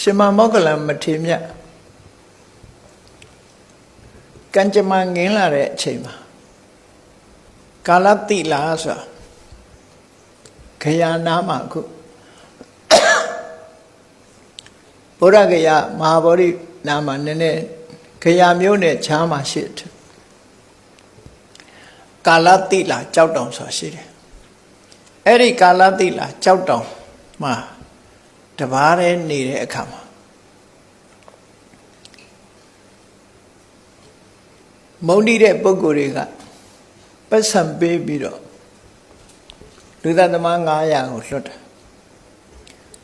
ရှင်မမောဂလံမထေမြတ်ကံကြမ္မာငင်းလာတဲ့အချိန်မှာကာလတိလာဆိုတာခရာနာမှာအခုဗုဒ္ဓဂယမဟာဗောဓိနာမှာနည်းနည်းခရာမျိုးနဲ့ခြားမှာရှိတယ်ကာလတိလာကြောက်တောင်ဆိုတာရှိတယ်အဲ့ဒီကာလတိလာကြောက်တောင်မှာတပါးတည်းနေတဲ့အခါမှာမုန်းတိတဲ့ပုဂ္ဂိုလ်တွေကပတ်စံပေးပြီးတော့လူသားသမား900ကိုလွတ်တယ်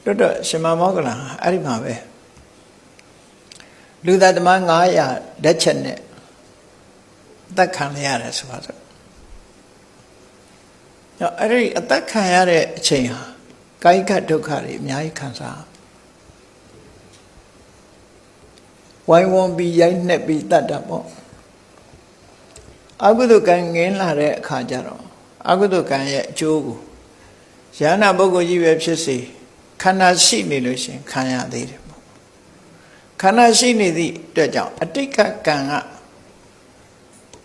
လွတ်တော့ရှင်မမောဂလန်အဲ့ဒီမှာပဲလူသားသမား900လက်ချက်နဲ့အသက်ခံရရတယ်ဆိုပါစို့အဲ့ဒီအသက်ခံရတဲ့အချိန်ဟာကာယကဒုက္ခတွေအများကြီးခံစားဝိုင်းဝန်းပြီးရိုက်နှက်ပြီးတတ်တာပေါ့အကုသိုလ်ကံငင်းလာတဲ့အခါကျတော့အကုသိုလ်ကံရဲ့အကျိုးကိုယန္နာပုဂ္ဂိုလ်ကြီးပဲဖြစ်စေခန္ဓာရှိနေလို့ရှင်ခံရသေးတယ်ပေါ့ခန္ဓာရှိနေသည့်အတွက်ကြောင့်အတိတ်ကကံက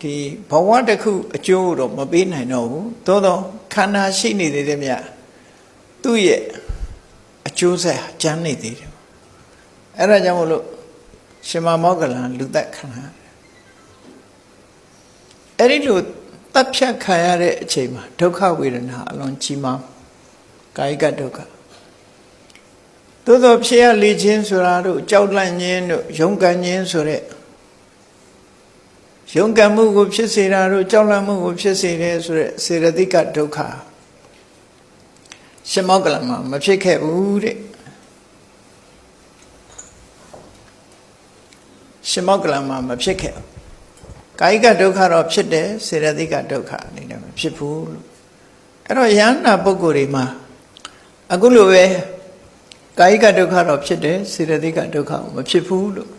ဒီဘဝတစ်ခုအကျိုးတော့မပေးနိုင်တော့ဘူးသို့တော့ခန္ဓာရှိနေသေးတယ်မြတ်သူ့ရဲ့အကျိုးဆက်ကျန်နေသေးတယ်အဲ့ဒါကြောင့်မို့လို့ရှင်မမောဂလန်လူသက်ခံရအဲ့ဒီလိုတပ်ဖြတ်ခံရတဲ့အချိန်မှာဒုက္ခဝေဒနာအလွန်ကြီးမားကာယကဒုက္ခသို့သောဖြစ်ရလေခြင်းဆိုတာတို့ကြောက်လန့်ခြင်းတို့ယုံကန်ခြင်းဆိုတဲ့ယုံကန်မှုကိုဖြစ်စေတာတို့ကြောက်လန့်မှုကိုဖြစ်စေတယ်ဆိုတဲ့စေရတိကဒုက္ခရှင်မောဂလန်မှာမဖြစ်ခဲ့ဘူးတဲ့ရှင်မောဂလန်မှာမဖြစ်ခဲ့ကာယကဒုက္ခတော့ဖြစ်တယ်စေရတိကဒုက္ခအနေနဲ့မဖြစ်ဘူးလို့အဲ့တော့ယန္နာပုဂ္ဂိုလ်တွေမှာအခုလိုပဲကာယကဒုက္ခတော့ဖြစ်တယ်စေရတိကဒုက္ခမဖြစ်ဘူးလို့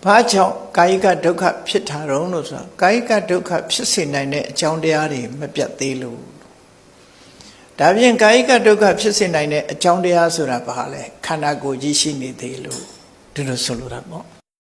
ဘာကြောင့်ကာယကဒုက္ခဖြစ်တာတော့လို့ဆိုတာကာယကဒုက္ခဖြစ်စေနိုင်တဲ့အကြောင်းတရားတွေမပြတ်သေးလို့ဒါပြင်ကာယကဒုက္ခဖြစ်စေနိုင်တဲ့အကြောင်းတရားဆိုတာဘာလဲခန္ဓာကိုယ်ကြီးရှိနေသေးလို့ဒီလိုဆိုလိုတာပေါ့